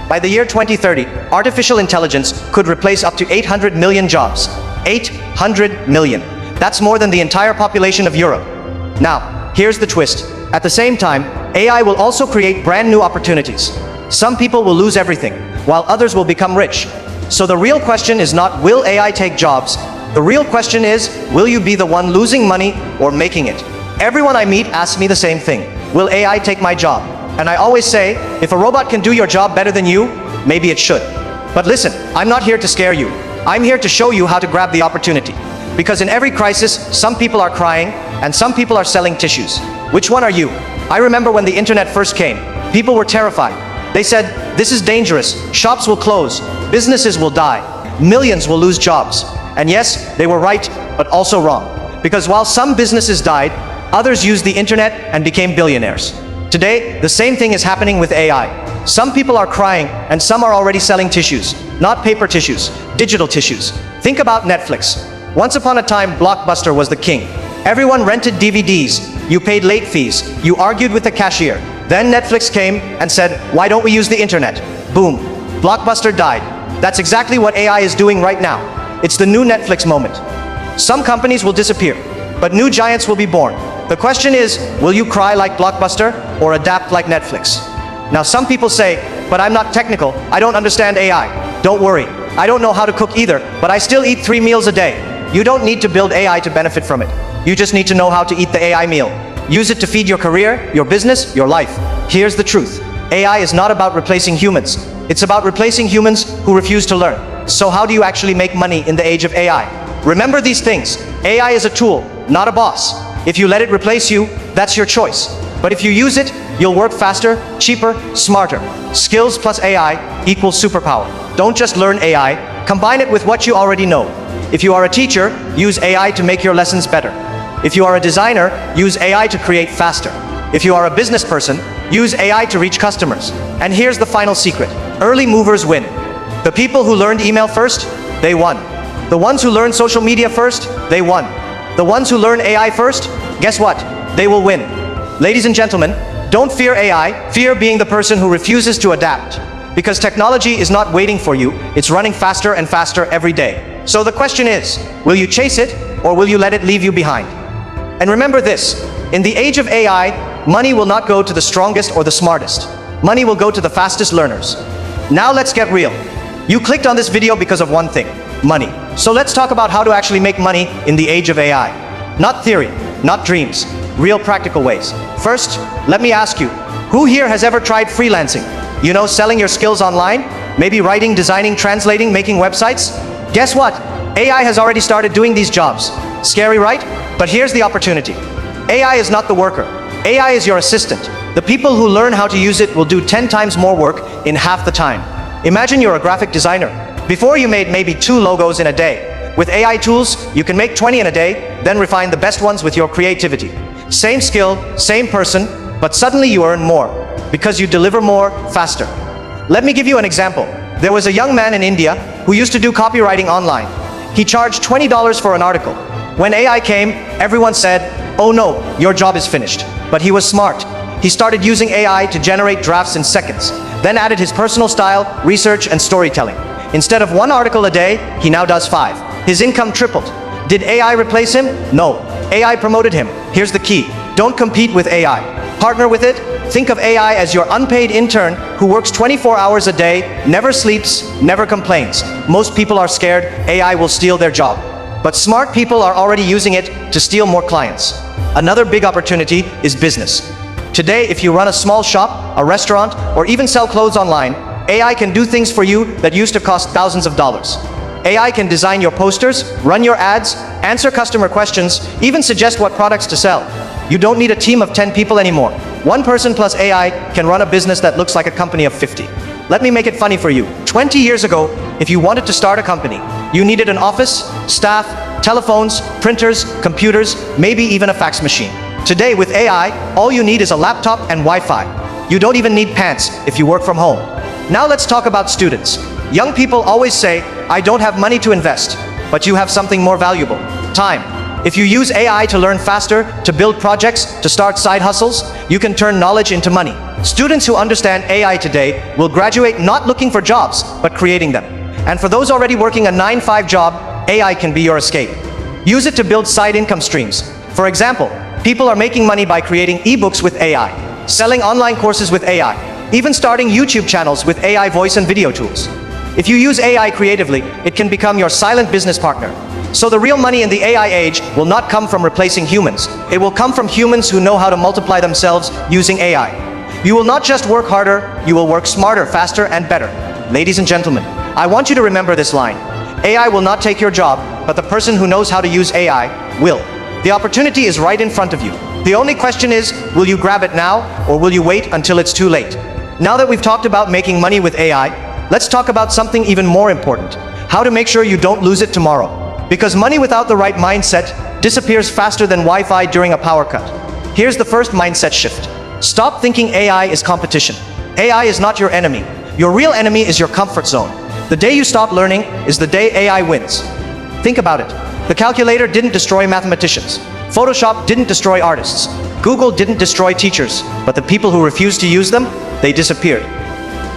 By the year 2030, artificial intelligence could replace up to 800 million jobs. 800 million. That's more than the entire population of Europe. Now, here's the twist. At the same time, AI will also create brand new opportunities. Some people will lose everything, while others will become rich. So the real question is not, will AI take jobs? The real question is, will you be the one losing money or making it? Everyone I meet asks me the same thing. Will AI take my job? And I always say, if a robot can do your job better than you, maybe it should. But listen, I'm not here to scare you. I'm here to show you how to grab the opportunity. Because in every crisis, some people are crying, and some people are selling tissues. Which one are you? I remember when the internet first came, people were terrified. They said, this is dangerous, shops will close, businesses will die, millions will lose jobs. And yes, they were right, but also wrong. Because while some businesses died, others used the internet and became billionaires. Today, the same thing is happening with AI. Some people are crying, and some are already selling tissues. Not paper tissues, digital tissues. Think about Netflix. Once upon a time, Blockbuster was the king. Everyone rented DVDs, you paid late fees, you argued with the cashier. Then Netflix came and said, why don't we use the internet? Boom. Blockbuster died. That's exactly what AI is doing right now. It's the new Netflix moment. Some companies will disappear, but new giants will be born. The question is, will you cry like Blockbuster or adapt like Netflix? Now some people say, but I'm not technical, I don't understand AI. Don't worry, I don't know how to cook either, but I still eat 3 meals a day. You don't need to build AI to benefit from it. You just need to know how to eat the AI meal. Use it to feed your career, your business, your life. Here's the truth. AI is not about replacing humans. It's about replacing humans who refuse to learn. So how do you actually make money in the age of AI? Remember these things. AI is a tool, not a boss. If you let it replace you, that's your choice. But if you use it, you'll work faster, cheaper, smarter. Skills plus AI equals superpower. Don't just learn AI, combine it with what you already know. If you are a teacher, use AI to make your lessons better. If you are a designer, use AI to create faster. If you are a business person, use AI to reach customers. And here's the final secret. Early movers win. The people who learned email first, they won. The ones who learned social media first, they won. The ones who learn AI first, guess what? They will win. Ladies and gentlemen, don't fear AI, fear being the person who refuses to adapt. Because technology is not waiting for you, it's running faster and faster every day. So the question is, will you chase it, or will you let it leave you behind? And remember this, in the age of AI, money will not go to the strongest or the smartest. Money will go to the fastest learners. Now let's get real. You clicked on this video because of one thing, money. So let's talk about how to actually make money in the age of AI. Not theory, not dreams, real practical ways. First, let me ask you, who here has ever tried freelancing? You know, selling your skills online? Maybe writing, designing, translating, making websites? Guess what? AI has already started doing these jobs. Scary, right? But here's the opportunity. AI is not the worker. AI is your assistant. The people who learn how to use it will do 10 times more work in half the time. Imagine you're a graphic designer. Before you made maybe 2 logos in a day. With AI tools, you can make 20 in a day, then refine the best ones with your creativity. Same skill, same person, but suddenly you earn more, because you deliver more, faster. Let me give you an example. There was a young man in India who used to do copywriting online. He charged $20 for an article. When AI came, everyone said, oh no, your job is finished. But he was smart. He started using AI to generate drafts in seconds, then added his personal style, research, and storytelling. Instead of 1 article a day, he now does 5. His income tripled. Did AI replace him? No. AI promoted him. Here's the key. Don't compete with AI. Partner with it. Think of AI as your unpaid intern who works 24 hours a day, never sleeps, never complains. Most people are scared AI will steal their job. But smart people are already using it to steal more clients. Another big opportunity is business. Today, if you run a small shop, a restaurant, or even sell clothes online, AI can do things for you that used to cost thousands of dollars. AI can design your posters, run your ads, answer customer questions, even suggest what products to sell. You don't need a team of 10 people anymore. 1 person plus AI can run a business that looks like a company of 50. Let me make it funny for you. 20 years ago, if you wanted to start a company, you needed an office, staff, telephones, printers, computers, maybe even a fax machine. Today, with AI, all you need is a laptop and Wi-Fi. You don't even need pants if you work from home. Now let's talk about students. Young people always say, I don't have money to invest, but you have something more valuable, time. If you use AI to learn faster, to build projects, to start side hustles, you can turn knowledge into money. Students who understand AI today will graduate not looking for jobs, but creating them. And for those already working a 9-5 job, AI can be your escape. Use it to build side income streams. For example, people are making money by creating ebooks with AI, selling online courses with AI, even starting YouTube channels with AI voice and video tools. If you use AI creatively, it can become your silent business partner. So the real money in the AI age will not come from replacing humans. It will come from humans who know how to multiply themselves using AI. You will not just work harder, you will work smarter, faster, and better. Ladies and gentlemen, I want you to remember this line. AI will not take your job, but the person who knows how to use AI will. The opportunity is right in front of you. The only question is, will you grab it now, or will you wait until it's too late? Now that we've talked about making money with AI, let's talk about something even more important. How to make sure you don't lose it tomorrow. Because money without the right mindset disappears faster than Wi-Fi during a power cut. Here's the first mindset shift. Stop thinking AI is competition. AI is not your enemy. Your real enemy is your comfort zone. The day you stop learning is the day AI wins. Think about it. The calculator didn't destroy mathematicians. Photoshop didn't destroy artists. Google didn't destroy teachers. But the people who refused to use them, they disappeared.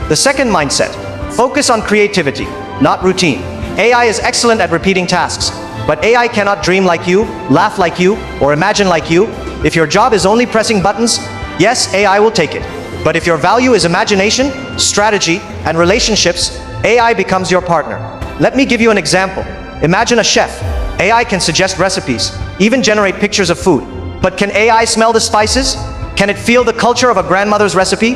The second mindset. Focus on creativity, not routine. AI is excellent at repeating tasks, but AI cannot dream like you, laugh like you, or imagine like you. If your job is only pressing buttons, yes, AI will take it. But if your value is imagination, strategy, and relationships, AI becomes your partner. Let me give you an example. Imagine a chef. AI can suggest recipes, even generate pictures of food. But can AI smell the spices? Can it feel the culture of a grandmother's recipe?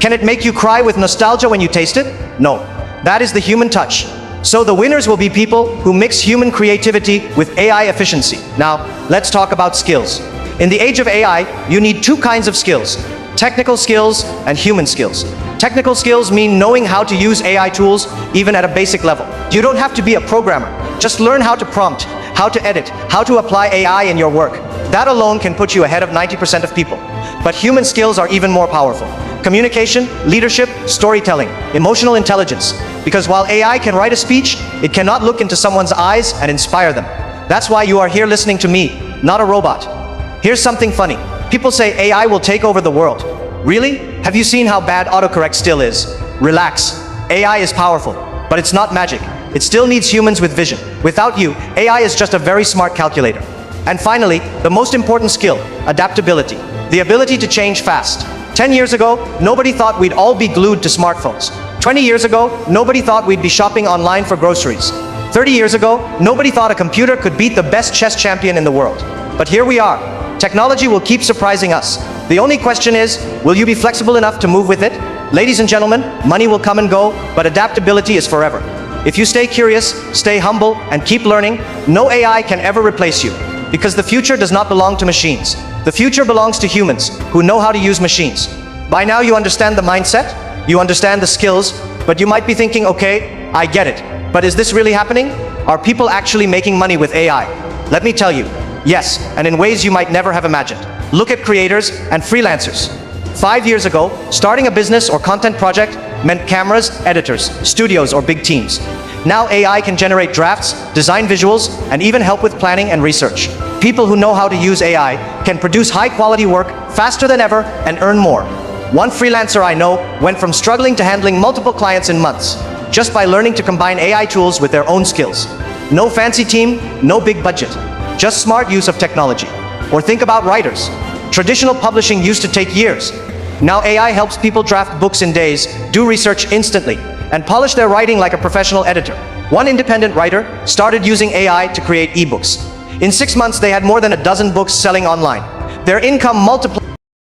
Can it make you cry with nostalgia when you taste it? No. That is the human touch. So the winners will be people who mix human creativity with AI efficiency. Now, let's talk about skills. In the age of AI, you need two kinds of skills: technical skills and human skills. Technical skills mean knowing how to use AI tools even at a basic level. You don't have to be a programmer. Just learn how to prompt, how to edit, how to apply AI in your work. That alone can put you ahead of 90% of people. But human skills are even more powerful. Communication, leadership, storytelling, emotional intelligence. Because while AI can write a speech, it cannot look into someone's eyes and inspire them. That's why you are here listening to me, not a robot. Here's something funny. People say AI will take over the world. Really? Have you seen how bad autocorrect still is? Relax. AI is powerful, but it's not magic. It still needs humans with vision. Without you, AI is just a very smart calculator. And finally, the most important skill, adaptability. The ability to change fast. 10 years ago, nobody thought we'd all be glued to smartphones. 20 years ago, nobody thought we'd be shopping online for groceries. 30 years ago, nobody thought a computer could beat the best chess champion in the world. But here we are. Technology will keep surprising us. The only question is, will you be flexible enough to move with it? Ladies and gentlemen, money will come and go, but adaptability is forever. If you stay curious, stay humble, and keep learning, no AI can ever replace you. Because the future does not belong to machines. The future belongs to humans who know how to use machines. By now you understand the mindset, you understand the skills, but you might be thinking, okay, I get it. But is this really happening? Are people actually making money with AI? Let me tell you, yes, and in ways you might never have imagined. Look at creators and freelancers. 5 years ago, starting a business or content project meant cameras, editors, studios, or big teams. Now AI can generate drafts, design visuals, and even help with planning and research. People who know how to use AI can produce high-quality work faster than ever and earn more. One freelancer I know went from struggling to handling multiple clients in months, just by learning to combine AI tools with their own skills. No fancy team, no big budget, just smart use of technology. Or think about writers. Traditional publishing used to take years. Now AI helps people draft books in days, do research instantly, and polish their writing like a professional editor. One independent writer started using AI to create ebooks. In 6 months, they had more than a dozen books selling online. Their income multiplied.